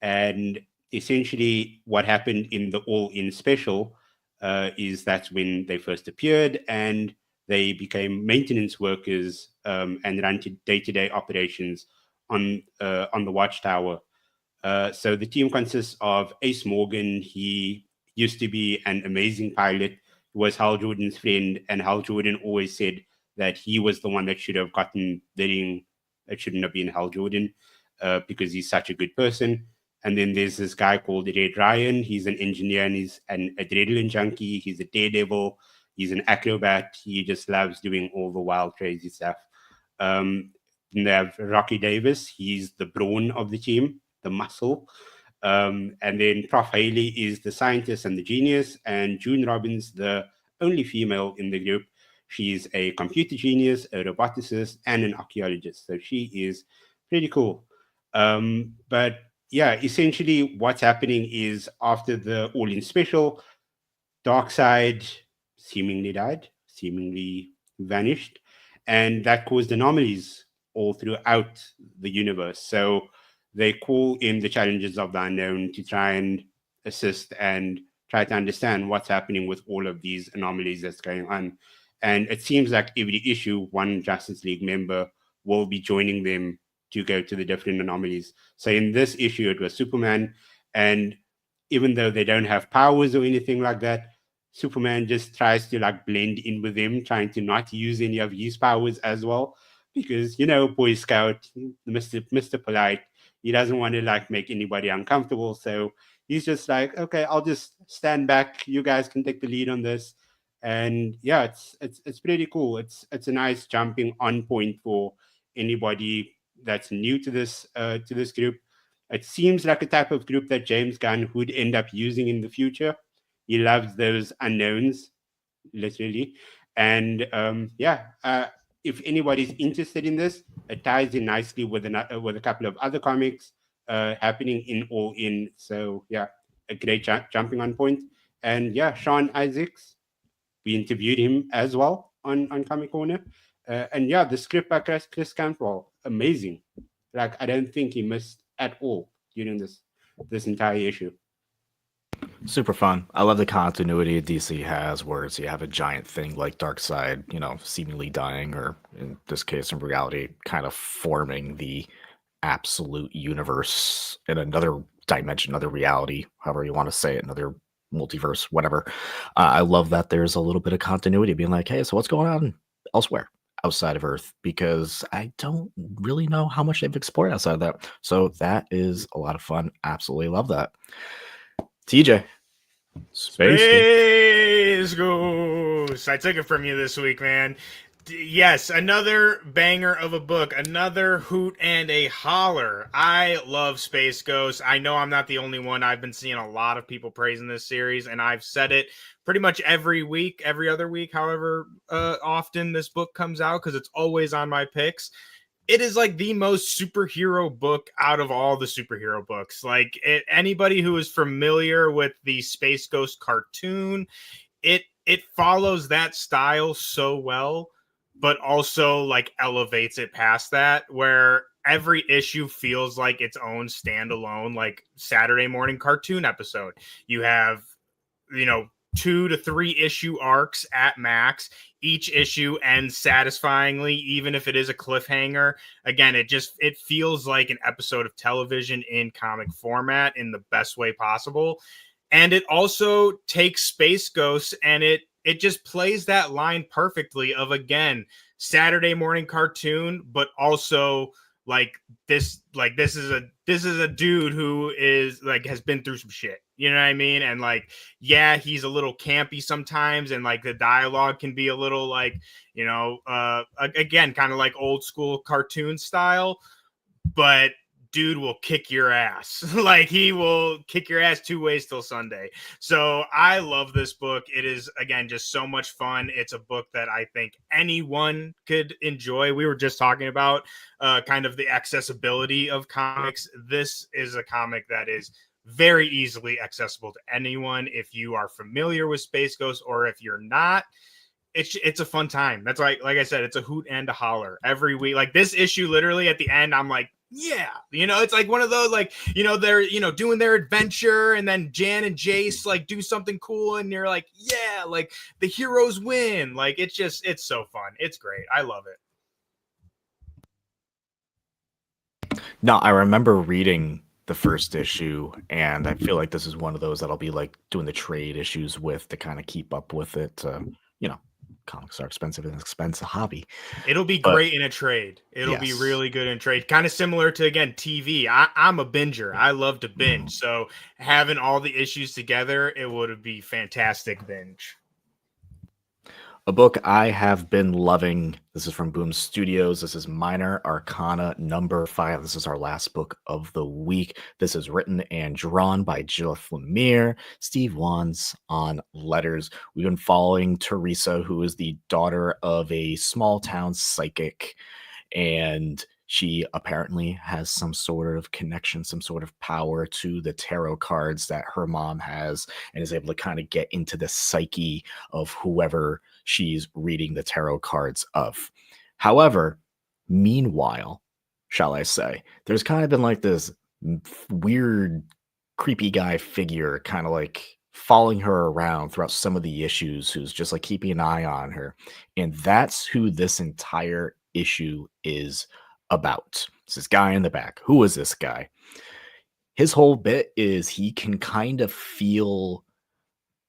And essentially what happened in the All-In special is that's when they first appeared, and they became maintenance workers and ran day-to-day operations on the Watchtower. So the team consists of Ace Morgan. He used to be an amazing pilot, was Hal Jordan's friend, and Hal Jordan always said that he was the one that should have gotten the ring. It shouldn't have been Hal Jordan because he's such a good person. And then there's this guy called Red Ryan. He's an engineer and he's an adrenaline junkie. He's a daredevil. He's an acrobat. He just loves doing all the wild, crazy stuff. Then they have Rocky Davis. He's the brawn of the team, the muscle. And then Prof. Haley is the scientist and the genius. And June Robbins, the only female in the group. She's a computer genius, a roboticist, and an archaeologist. So she is pretty cool. But yeah, essentially what's happening is after the All-In special, Darkseid seemingly died, seemingly vanished, and that caused anomalies all throughout the universe. So they call in the Challengers of the Unknown to try and assist and try to understand what's happening with all of these anomalies that's going on. And it seems like every issue, one Justice League member will be joining them to go to the different anomalies. So in this issue, it was Superman. And even though they don't have powers or anything like that, Superman just tries to like blend in with them, trying to not use any of his powers as well. Because, you know, Boy Scout, Mr. Polite, he doesn't want to like make anybody uncomfortable. So he's just like, okay, I'll just stand back. You guys can take the lead on this. And yeah, it's pretty cool. It's a nice jumping on point for anybody that's new to this group. It seems like a type of group that James Gunn would end up using in the future. He loves those unknowns, literally. And if anybody's interested in this, it ties in nicely with a couple of other comics happening in All-In. So yeah, a great jumping on point. And yeah, Sean Isaacs, we interviewed him as well on Comic Corner. And yeah, the script by Chris Cantwell, amazing. Like, I don't think he missed at all during this entire issue. Super fun. I love the continuity DC has where you have a giant thing like Darkseid, seemingly dying, or in this case, in reality, kind of forming the absolute universe in another dimension, another reality, however you want to say it, another multiverse, whatever. I love that there's a little bit of continuity being like, hey, so what's going on elsewhere outside of Earth? Because I don't really know how much they've explored outside of that. So that is a lot of fun. Absolutely love that. TJ. Space Ghost. I took it from you this week, man. Yes, another banger of a book, another hoot and a holler. I love Space Ghost. I know I'm not the only one. I've been seeing a lot of people praising this series, and I've said it pretty much every week, every other week, however often this book comes out, because it's always on my picks. It is like the most superhero book out of all the superhero books. Like anybody who is familiar with the Space Ghost cartoon, it follows that style so well, but also like elevates it past that, where every issue feels like its own standalone like Saturday morning cartoon episode. You have, you know, 2 to 3 issue arcs at max. Each issue ends satisfyingly, even if it is a cliffhanger. Again, it feels like an episode of television in comic format in the best way possible. And it also takes Space Ghost and it just plays that line perfectly of, again, Saturday morning cartoon, but also this is a dude who is like has been through some shit. You know what I mean? And like, yeah, he's a little campy sometimes, and like the dialogue can be a little like, you know, again, kind of like old school cartoon style, but dude will kick your ass. Like, he will kick your ass 2 ways till Sunday. So I love this book. It is, again, just so much fun. It's a book that I think anyone could enjoy. We were just talking about kind of the accessibility of comics. This is a comic that is very easily accessible to anyone. If you are familiar with Space Ghost, or if you're not, it's a fun time. That's like I said, it's a hoot and a holler every week. Like this issue, literally at the end, I'm like, yeah, you know, it's like one of those, like, you know, they're, you know, doing their adventure, and then Jan and Jace like do something cool, and you're like, yeah, like the heroes win. Like it's so fun. It's great. I love it. No, I remember reading the first issue, and I feel like this is one of those that I'll be like doing the trade issues with to kind of keep up with it. You know, comics are expensive, and expensive hobby. It'll be great in a trade. It'll be really good in trade. Kind of similar to, again, TV. I'm a binger. I love to binge. So having all the issues together, it would be fantastic binge. A book I have been loving. This is from Boom Studios. This is Minor Arcana #5. This is our last book of the week. This is written and drawn by Jeff Lemire, Steve Wands on letters. We've been following Teresa, who is the daughter of a small town psychic, and she apparently has some sort of connection, some sort of power to the tarot cards that her mom has, and is able to kind of get into the psyche of whoever she's reading the tarot cards of. However, meanwhile, shall I say, there's kind of been like this weird, creepy guy figure kind of like following her around throughout some of the issues, who's just like keeping an eye on her. And that's who this entire issue is about. It's this guy in the back. Who is this guy? His whole bit is he can kind of feel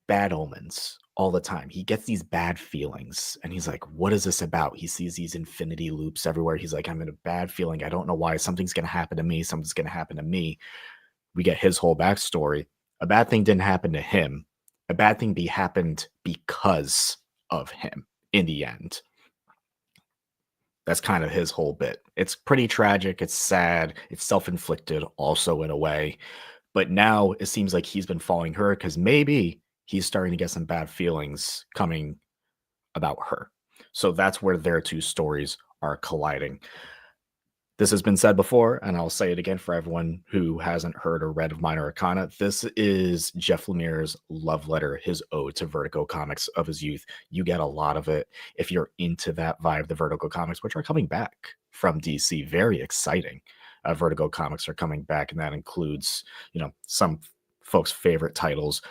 bad omens all the time. He gets these bad feelings, and he's like, what is this about? He sees these infinity loops everywhere. He's like, I'm in a bad feeling. I don't know why. Something's going to happen to me. Something's going to happen to me. We get his whole backstory. A bad thing didn't happen to him. A bad thing happened because of him in the end. That's kind of his whole bit. It's pretty tragic. It's sad. It's self-inflicted also in a way. But now it seems like he's been following her because maybe he's starting to get some bad feelings coming about her. So that's where their two stories are colliding. This has been said before, and I'll say it again for everyone who hasn't heard or read of Minor Arcana. This is Jeff Lemire's love letter, his ode to Vertigo comics of his youth. You get a lot of it if you're into that vibe. The Vertigo comics, which are coming back from DC, very exciting. Vertigo comics are coming back, and that includes, you know, some folks' favorite titles.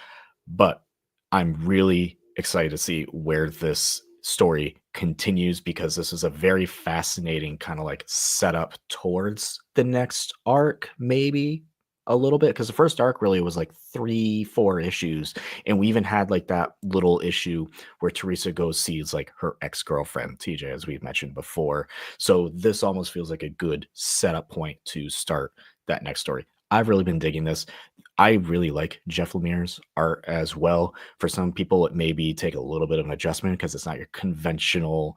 But I'm really excited to see where this story continues, because this is a very fascinating kind of like setup towards the next arc, maybe a little bit, because the first arc really was like 3-4 issues, and we even had like that little issue where Teresa goes sees like her ex-girlfriend TJ, as we've mentioned before. So this almost feels like a good setup point to start that next story. I've really been digging this. I really like Jeff Lemire's art as well. For some people, it maybe take a little bit of an adjustment because it's not your conventional,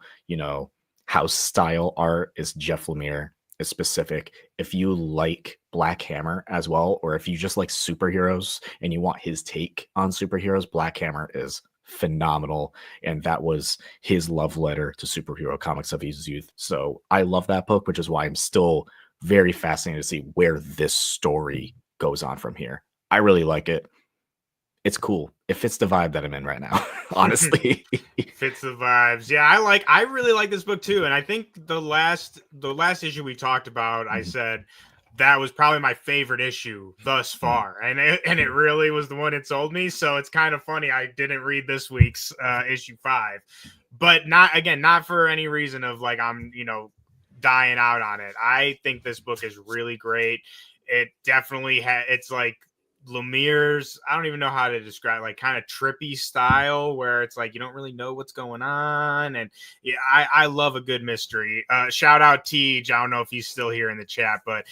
house style art. Is Jeff Lemire is specific. If you like Black Hammer as well, or if you just like superheroes and you want his take on superheroes, Black Hammer is phenomenal. And that was his love letter to superhero comics of his youth. So I love that book, which is why I'm still very fascinated to see where this story goes on from here. I really like it. It's cool. It fits the vibe that I'm in right now, honestly. Fits the vibes. Yeah, I really like this book too. And I think the last issue we talked about, I said that was probably my favorite issue thus far. And it really was the one that sold me. So it's kind of funny. I didn't read this week's issue 5, but not for any reason of like, I'm, dying out on it. I think this book is really great. It definitely it's like Lemire's, I don't even know how to describe, like kind of trippy style where it's like you don't really know what's going on. And yeah, I love a good mystery. Shout out Tej, I don't know if he's still here in the chat, but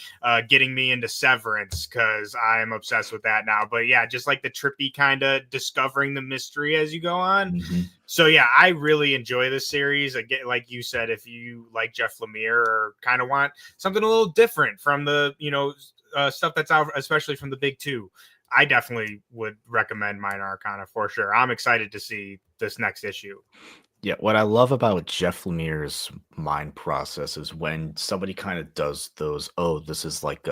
getting me into Severance because I am obsessed with that now. But yeah, just like the trippy kind of discovering the mystery as you go on. Mm-hmm. So yeah, I really enjoy this series. Again, like you said, if you like Jeff Lemire or kind of want something a little different from the stuff that's out, especially from the big two, I definitely would recommend Minor Arcana for sure. I'm excited to see this next issue. Yeah, what I love about Jeff Lemire's mind process is when somebody kind of does those, this is like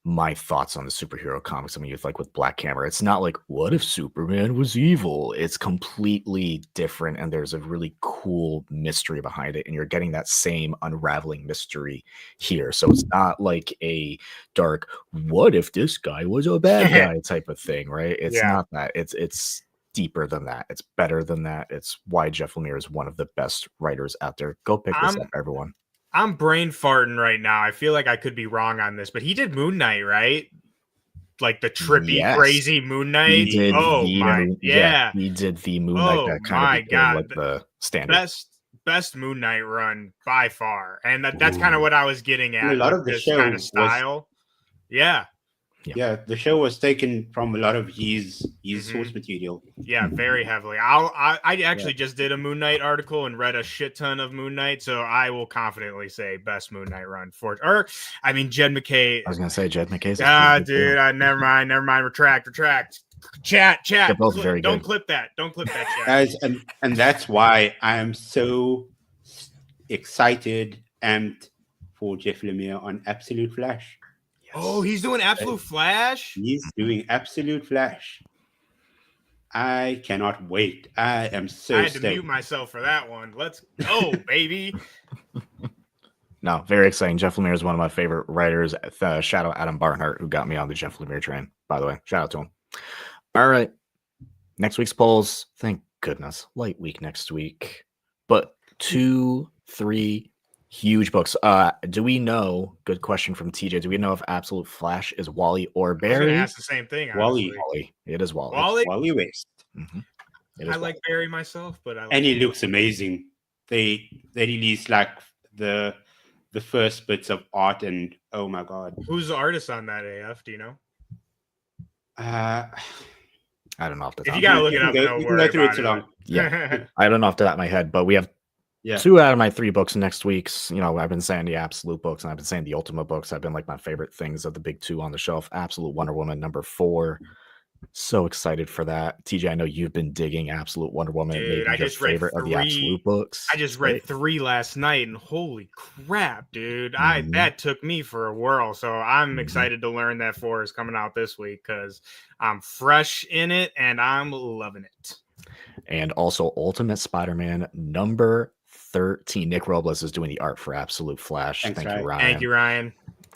my thoughts on the superhero comics. I mean, like with Black Hammer, it's not like, what if Superman was evil? It's completely different, and there's a really cool mystery behind it, and you're getting that same unraveling mystery here. So it's not like a dark, what if this guy was a bad guy type of thing, right? It's not that. It's deeper than that. It's better than that. It's why Jeff Lemire is one of the best writers out there. Go pick this up, everyone. I'm brain farting right now. I feel like I could be wrong on this, but he did Moon Knight, right? Like the trippy, crazy Moon Knight. He did yeah. He did the Moon Knight that kind of became like the standard. Best Moon Knight run by far, and that's kind of what I was getting at. A lot of the show kind of style, Yeah, the show was taken from a lot of his source material. Yeah, very heavily. I actually just did a Moon Knight article and read a shit ton of Moon Knight, so I will confidently say best Moon Knight run Jed MacKay. I was gonna say Jed MacKay's. Dude, never mind. Retract. Chat. They're both very Don't good. clip that. Don't clip that, chat. Guys, and that's why I am so excited and for Jeff Lemire on Absolute Flash. Oh, he's doing Absolute Flash? He's doing Absolute Flash. I cannot wait. I am so I had to mute myself for that one. Let's go, baby. No, very exciting. Jeff Lemire is one of my favorite writers. Shout out Adam Barnhart, who got me on the Jeff Lemire train, by the way. Shout out to him. All right. Next week's polls. Thank goodness. Light week next week. But 2, 3 huge books. Do we know? Good question from TJ. Do we know if Absolute Flash is Wally or Barry? I was gonna ask the same thing. Wally. It is Wally. Wally West. Mm-hmm. I like Barry myself, but and he looks amazing. They released like the first bits of art, and oh my god, who's the artist on that? AF? Do you know? I don't know off the top. If you gotta look it up, don't worry about it. Yeah, I don't know off the top of my head, but we have 2 out of my 3 books next week's. I've been saying the Absolute books, and I've been saying the Ultimate books. I've been like my favorite things of the big 2 on the shelf. Absolute Wonder Woman #4. So excited for that. TJ, I know you've been digging Absolute Wonder Woman. Dude, I just read 3 of the Absolute books. I just read 3 last night, and holy crap, dude! That took me for a whirl. So I'm excited to learn that 4 is coming out this week because I'm fresh in it and I'm loving it. And also Ultimate Spider-Man #13. Nick Robles is doing the art for Absolute Flash. Thank you, Ryan. Thank you, Ryan.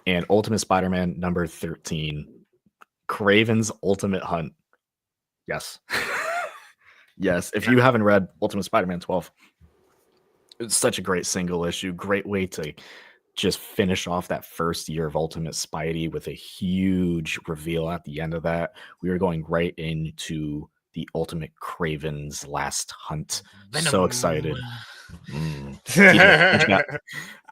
And Ultimate Spider-Man #13. Craven's Ultimate Hunt. Yes. Yes. If you haven't read Ultimate Spider-Man 12, it's such a great single issue. Great way to just finish off that first year of Ultimate Spidey with a huge reveal at the end of that. We are going right into the Ultimate Craven's Last Hunt. Venom. So excited. TJ, what you got?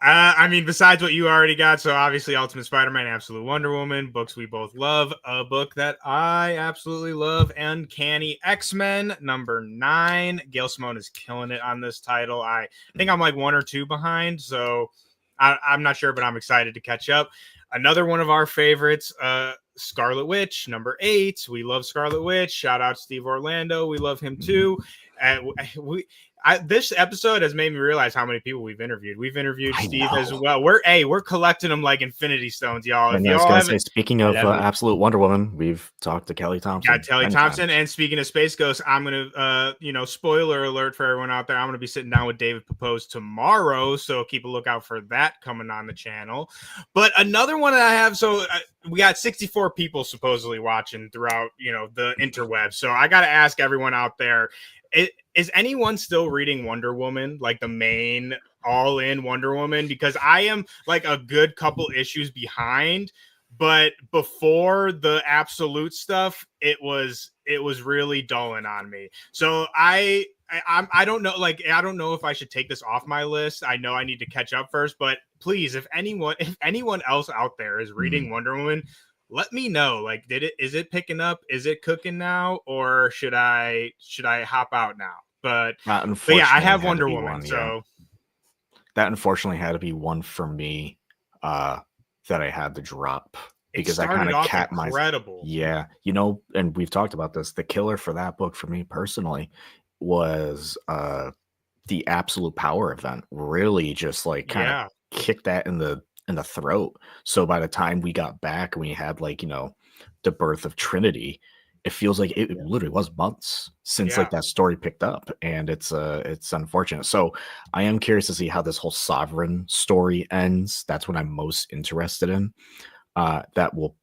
I mean, besides what you already got, so obviously Ultimate Spider-Man, Absolute Wonder Woman, books we both love. A book that I absolutely love, Uncanny X-Men #9. Gail Simone is killing it on this title. I think I'm like 1 or 2 behind, so I'm not sure, but I'm excited to catch up. Another one of our favorites, Scarlet Witch #8. We love Scarlet Witch. Shout out Steve Orlando. We love him too. This episode has made me realize how many people we've interviewed. We've interviewed Steve as well. We're collecting them like Infinity Stones, y'all. And I was gonna say, speaking of Absolute Wonder Woman, we've talked to Kelly Thompson. Got Kelly Thompson, and speaking of Space Ghost, I'm gonna, spoiler alert for everyone out there. I'm gonna be sitting down with David Propose tomorrow, so keep a lookout for that coming on the channel. But another one that I have, so we got 64 people supposedly watching throughout, the interwebs. So I got to ask everyone out there. Is anyone still reading Wonder Woman, like the main all-in Wonder Woman? Because I am like a good couple issues behind, but before the absolute stuff, it was really dulling on me. So I don't know, like I don't know if I should take this off my list. I know I need to catch up first, but please, if anyone else out there is reading Wonder Woman, let me know. Like, is it picking up? Is it cooking now? Or should I hop out now? But yeah, I have Wonder Woman. So that unfortunately had to be one for me that I had to drop because I kind of capped my incredible. Yeah. And we've talked about this. The killer for that book for me personally was the Absolute Power event. Really just like kind of kicked that in the throat. So by the time we got back and we had like, the birth of Trinity, it feels like it literally was months since like that story picked up, and it's unfortunate. So I am curious to see how this whole Sovereign story ends. That's what I'm most interested in. That will,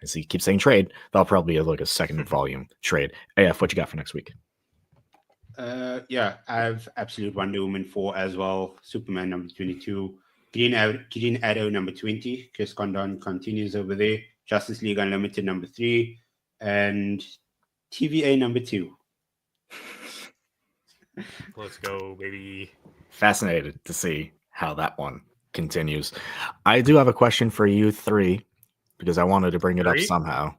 as he keeps saying trade, that'll probably be like a second volume trade. AF, what you got for next week? I have Absolute Wonder Woman 4 as well, Superman #22, Green Arrow #20, Chris Condon continues over there, Justice League Unlimited #3, and TVA #2. Let's go, baby. Fascinated to see how that one continues. I do have a question for you 3 because I wanted to bring it up somehow.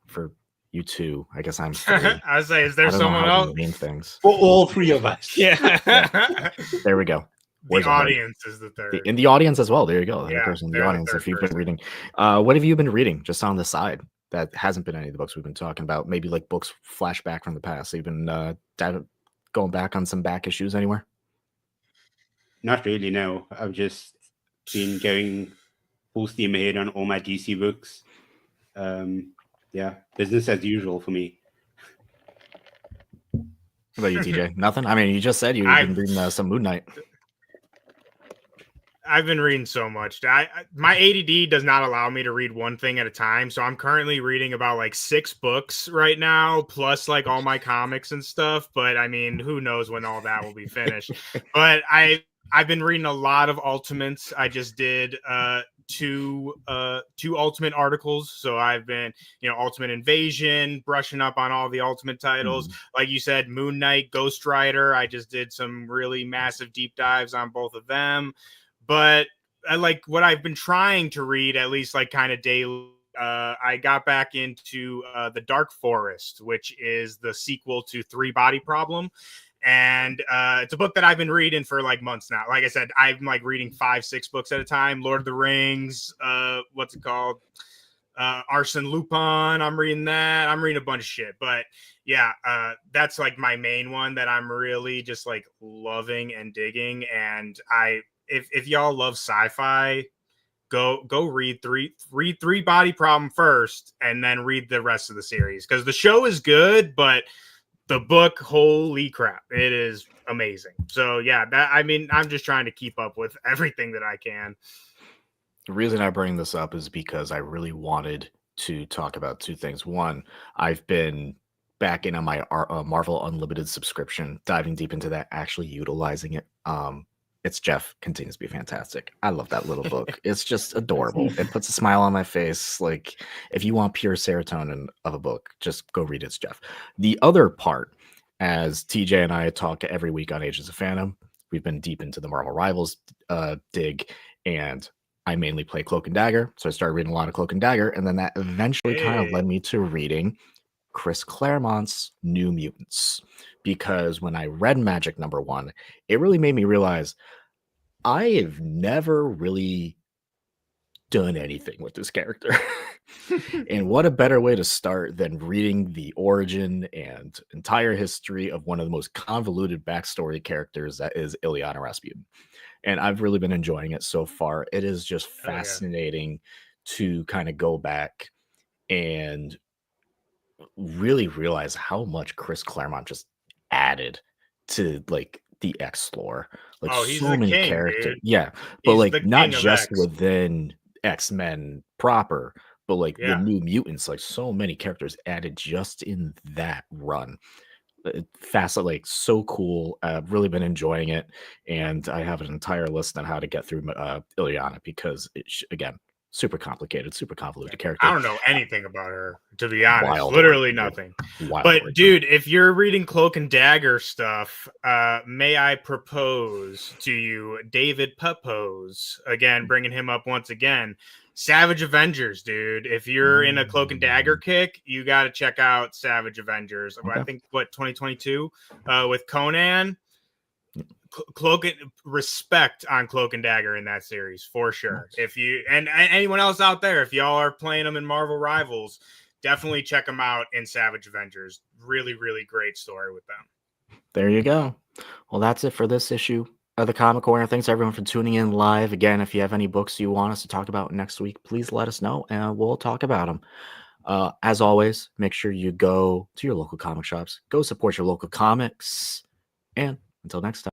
For you 2, I guess I'm 3. I was like, is there someone else? Name things for all 3 of us. Yeah. There we go. The audience is the third. In the audience as well. There you go. The person in the audience. The if you've been reading, what have you been reading just on the side that hasn't been any of the books we've been talking about? Maybe like books flashback from the past. So you've been going back on some back issues anywhere? Not really, no. I've just been going full steam ahead on all my DC books. Business as usual for me. What about you, TJ? Nothing? I mean, you just said you've been reading some Moon Knight. I've been reading so much. My ADD does not allow me to read one thing at a time. So I'm currently reading about like 6 books right now, plus like all my comics and stuff. But I mean, who knows when all that will be finished. But I've been reading a lot of Ultimates. I just did two Ultimate articles. So I've been, Ultimate Invasion, brushing up on all the Ultimate titles. Like you said, Moon Knight, Ghost Rider. I just did some really massive deep dives on both of them. But I like what I've been trying to read, at least like kind of daily. I got back into The Dark Forest, which is the sequel to 3 Body Problem. And it's a book that I've been reading for like months now. Like I said, I'm like reading 5-6 books at a time. Lord of the Rings, what's it called? Arsene Lupin. I'm reading that. I'm reading a bunch of shit. But yeah, that's like my main one that I'm really just like loving and digging. And if y'all love sci-fi, go read 3 Body Problem first, and then read the rest of the series, because the show is good, but the book, holy crap, it is amazing. So yeah, I'm just trying to keep up with everything that I can. The reason I bring this up is because I really wanted to talk about 2 things. One, I've been back in on my Marvel Unlimited subscription, diving deep into that, actually utilizing it. It's Jeff continues to be fantastic. I love that little book. It's just adorable. It puts a smile on my face. Like, if you want pure serotonin of a book, just go read It's Jeff. The other part, as TJ and I talk every week on Agents of Fandom, we've been deep into the Marvel Rivals dig, and I mainly play Cloak and Dagger. So I started reading a lot of Cloak and Dagger, and then that eventually kind of led me to reading Chris Claremont's New Mutants, because when I read Magic #1, it really made me realize I have never really done anything with this character. And what a better way to start than reading the origin and entire history of one of the most convoluted backstory characters that is Ilyana Rasputin. And I've really been enjoying it so far. It is just fascinating to kind of go back and really realize how much Chris Claremont just added to like the X lore. Like he's so the many king, characters. dude. Yeah. But He's like the not king of just X. within X-Men proper, but like the Yeah. New Mutants, like so many characters added just in that run. Like so cool. I've really been enjoying it, and I have an entire list on how to get through Ilyana, because again, super complicated, super convoluted character. I don't know anything about her, to be honest. Wild Literally origin, nothing. Wild But origin. dude, if you're reading Cloak and Dagger stuff, may I propose to you David Pepose, again, bringing him up once again. Savage Avengers, dude. If you're in a Cloak and Dagger kick, you got to check out Savage Avengers. Okay. I think 2022 with Conan. Cloak and respect on Cloak and Dagger in that series for sure. Nice. If you and anyone else out there, if y'all are playing them in Marvel Rivals, definitely check them out in Savage Avengers. Really, really great story with them. There you go. Well, that's it for this issue of the Comic Corner. Thanks everyone for tuning in live. Again, if you have any books you want us to talk about next week, please let us know and we'll talk about them. As always, make sure you go to your local comic shops, go support your local comics, and until next time.